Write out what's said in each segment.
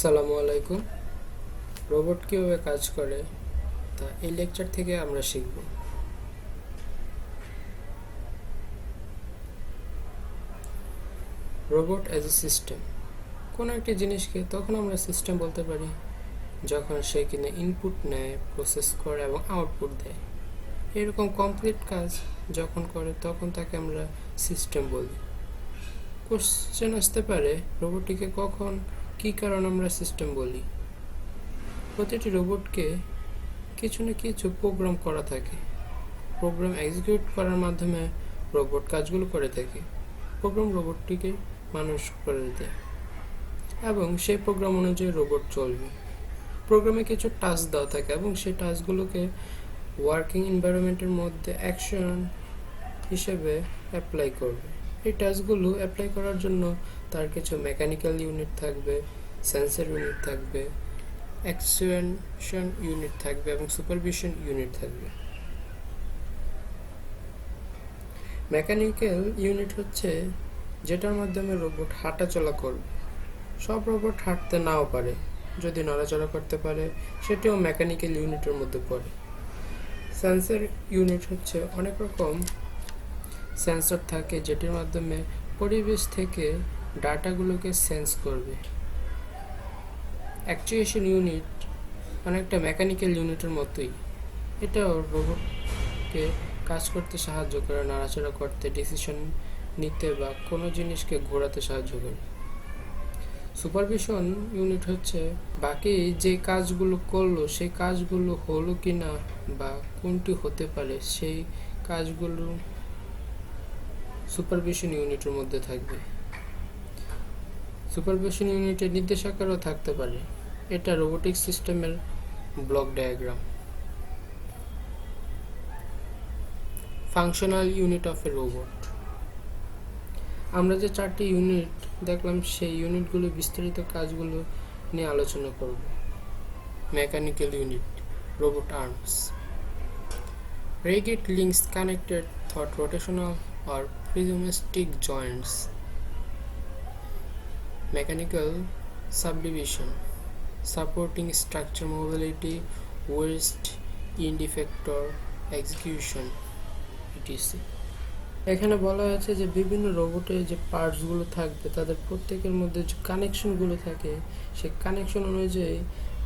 আসসালামু আলাইকুম। রোবট কীভাবে কাজ করে তা এই লেকচার থেকে আমরা শিখব। Robot as a system. কোনো একটি জিনিসকে তখন আমরা সিস্টেম বলতে পারি যখন সে কিনা ইনপুট নেয়, প্রসেস করে এবং আউটপুট দেয়। এরকম কমপ্লিট কাজ যখন করে তখন তাকে আমরা সিস্টেম বলি। কোশ্চেন আসতে পারে, রোবটটিকে কখন কী কারণে আমরা সিস্টেম বলি। প্রতিটি রোবটকে কিছু না কিছু প্রোগ্রাম করা থাকে। প্রোগ্রাম এক্সিকিউট করার মাধ্যমে রোবট কাজগুলো করে থাকে। প্রোগ্রাম রোবটটিকে মানুষ করে দেয় এবং সেই প্রোগ্রাম অনুযায়ী রোবট চলবে। প্রোগ্রামে কিছু টাস্ক দেওয়া থাকে এবং সেই টাস্কগুলোকে ওয়ার্কিং এনভায়রনমেন্টের মধ্যে অ্যাকশন হিসেবে অ্যাপ্লাই করবে। এই টাস্কগুলো অ্যাপ্লাই করার জন্য তার কিছু মেকানিক্যাল ইউনিট থাকবে, সেন্সর ইউনিট থাকবে, অ্যাকচুয়েশন ইউনিট থাকবে এবং সুপারভিশন ইউনিট থাকবে। মেকানিক্যাল ইউনিট হচ্ছে যেটার মাধ্যমে রোবট হাঁটাচলা করবে। সব রোবট হাঁটতে নাও পারে, যদি নড়াচড়া করতে পারে সেটাও মেকানিক্যাল ইউনিটের মধ্যে পড়ে। সেন্সর ইউনিট হচ্ছে অনেক রকম সেন্সর থাকে যেটির মাধ্যমে পরিবেশ থেকে ডাটাগুলোকে সেন্স করবে। অ্যাকচুয়েশন ইউনিট অনেকটা মেকানিক্যাল ইউনিটের মতোই, এটাও রোবটকে কাজ করতে সাহায্য করে, নাড়াচাড়া করতে, ডিসিশন নিতে বা কোনো জিনিসকে ঘোরাতে সাহায্য করে। সুপারভিশন ইউনিট হচ্ছে বাকি যে কাজগুলো করলো সেই কাজগুলো হলো কি না বা কোনটি হতে পারে সেই কাজগুলো সুপারভিশন ইউনিটের মধ্যে থাকবে। সুপারভিশন ইউনিটের নির্দেশাকারও থাকতে পারে। এটা রোবোটিক সিস্টেমের block diagram. Functional unit of A robot. আমরা যে 4টি ইউনিট দেখলাম সেই ইউনিটগুলো বিস্তারিত কাজগুলো নিয়ে আলোচনা করব। Mechanical unit, robot arms, rigid links connected through rotational or prismatic joints. Mechanical subdivision, supporting structure mobility, waste, end effector, execution, etc. এখানে বলা হয়েছে যে বিভিন্ন রোবটের যে পার্টসগুলো থাকবে তাদের প্রত্যেকের মধ্যে যে কানেকশনগুলো থাকে সেই কানেকশন অনুযায়ী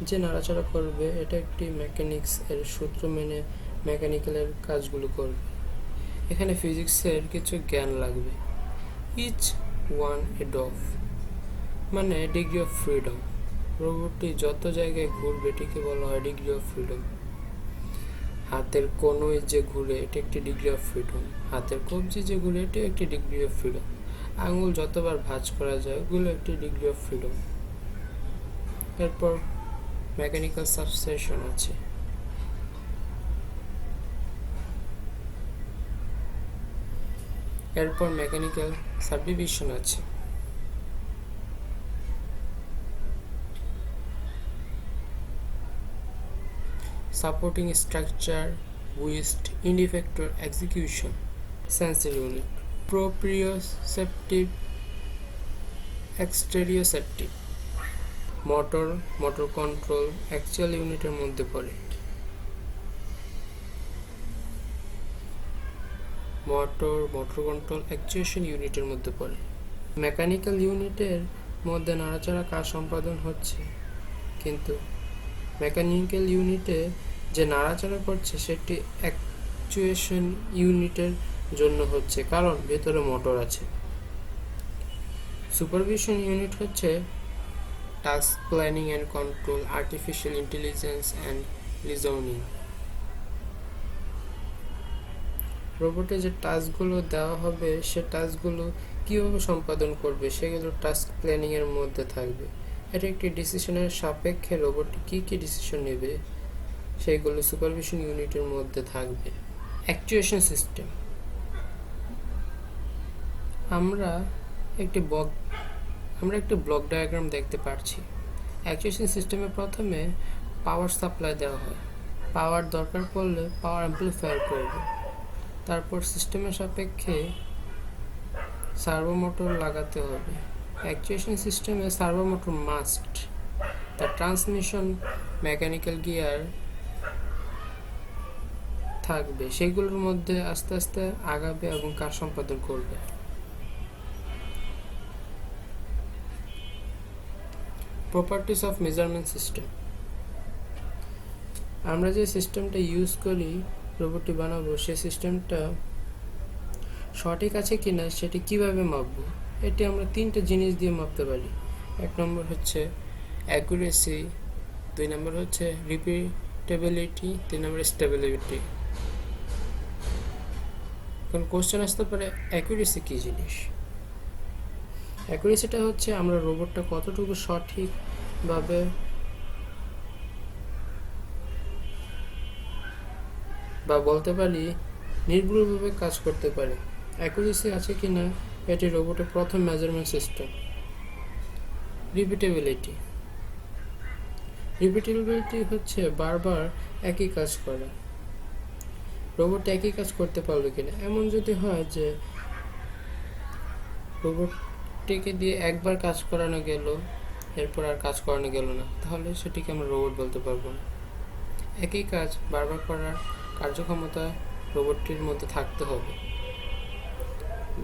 যে নাড়াচাড়া করবে এটা একটি মেকানিক্স এর সূত্র মেনে মেকানিক্যালের কাজগুলো করবে। এখানে ফিজিক্সের কিছু জ্ঞান লাগবে। ইচ ওয়ান এড অফ মানে ডিগ্রি অফ ফ্রিডম। রোবটটি যত জায়গায় ঘুরবে এটিকে বলা হয় ডিগ্রি অফ ফ্রিডম। হাতের কোনোই যে ঘুরে এটি একটি ডিগ্রি অফ ফ্রিডম। হাতের কবজি যে ঘুরে এটি একটি ডিগ্রি অফ ফ্রিডম। আঙুল যতবার ভাঁজ করা যায় ওগুলো একটি ডিগ্রি অফ ফ্রিডম। এরপর মেকানিক্যাল সাবস্টেশন আছে। এরপর মেকানিক্যাল সাবডিভিশন আছে। Supporting structure, wrist, end effector, execution. Sensor unit, proprioceptive, exteroceptive. Motor control actual ইউনিটের মধ্যে পড়ে। মোটর কন্ট্রোল অ্যাকচুয়েশন ইউনিটের মধ্যে পড়ে। মেকানিক্যাল ইউনিটের মধ্যে নাড়াচাড়া কাজ সম্পাদন হচ্ছে, কিন্তু মেকানিক্যাল ইউনিটে যে নাড়াচাড়া করছে সেটি অ্যাকচুয়েশন ইউনিটের জন্য হচ্ছে, কারণ ভেতরে মোটর আছে। সুপারভিশন ইউনিট হচ্ছে task planning and control, artificial intelligence and reasoning. রোবটে যে টাস্কগুলো দেওয়া হবে সে টাস্কগুলো কীভাবে সম্পাদন করবে সেগুলো টাস্ক প্ল্যানিংয়ের মধ্যে থাকবে। এটা একটি ডিসিশনের সাপেক্ষে রোবটটি কী ডিসিশন নেবে সেইগুলো সুপারভিশন ইউনিটের মধ্যে থাকবে। Actuation system. আমরা একটি ব্লক ডায়াগ্রাম দেখতে পাচ্ছি। অ্যাকচুয়েশন সিস্টেমে প্রথমে পাওয়ার সাপ্লাই দেওয়া হয়। পাওয়ার দরকার পড়লে পাওয়ার অ্যাম্প্লিফায়ার করবে। তারপর সিস্টেমের সাপেক্ষে সার্ভো মোটর লাগাতে হবে। অ্যাকচুয়েশন সিস্টেমে সার্ভো মোটর মাস্ট। তার ট্রান্সমিশন, মেকানিক্যাল গিয়ার থাকবে, সেগুলোর মধ্যে আস্তে আস্তে আগাবে এবং কাজ সম্পাদন করবে। Properties of measurement system. আমরা যে সিস্টেমটা ইউজ করি রোবটটি বানাবো, সেই সিস্টেমটা সঠিক আছে কিনা সেটি কিভাবে মাপবো, এটি আমরা তিনটে জিনিস দিয়ে মাপতে পারি। এক নম্বর হচ্ছে অ্যাকুরেসি, দুই নম্বর হচ্ছে রিপিটেবিলিটি, তিন নম্বর স্টেবিলিটি। এখন কোশ্চেন আসতে পারে অ্যাকুরেসি কী জিনিস। অ্যাকুরেসিটা হচ্ছে আমরা রোবটটা কতটুকু সঠিকভাবে বা বলতে পারি নির্ভুলভাবে কাজ করতে পারে। অ্যাকুরেসি আছে কিনা এটি রোবটের প্রথম মেজারমেন্ট সিস্টেম। রিপিটেবিলিটি, রিপিটেবিলিটি হচ্ছে বারবার একই কাজ করা। রোবট একই কাজ করতে পারবে কিনা, এমন যদি হয় যে রোবটটিকে দিয়ে একবার কাজ করানো গেল, এরপর আর কাজ করানো গেল না, তাহলে সেটিকে আমরা রোবট বলতে পারবো না। একই কাজ বারবার করার কার্যক্ষমতা রোবটটির মধ্যে থাকতে হবে,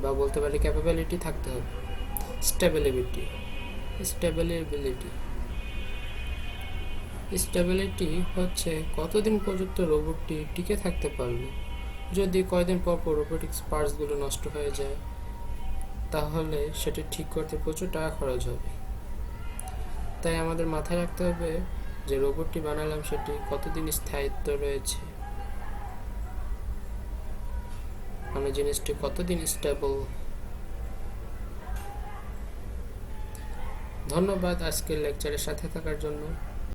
বা বলতে পারি ক্যাপাবিলিটি থাকতে হবে। স্টেবিলিটি, স্টেবিলিটি স্টেবিলিটি হচ্ছে কতদিন পর্যন্ত রোবটটি টিকে থাকতে পারবে। যদি কয়দিন পর পর রোবোটিক্স পার্টসগুলো নষ্ট হয়ে যায়, তাহলে সেটি ঠিক করতে প্রচুর টাকা খরচ হবে। তাই আমাদের মাথায় রাখতে হবে যে রোবটটি বানালাম সেটি কতদিন স্থায়িত্ব রয়েছে, মানে জিনিসটি কতদিন স্টেবল। ধন্যবাদ আজকের লেকচারের সাথে থাকার জন্য।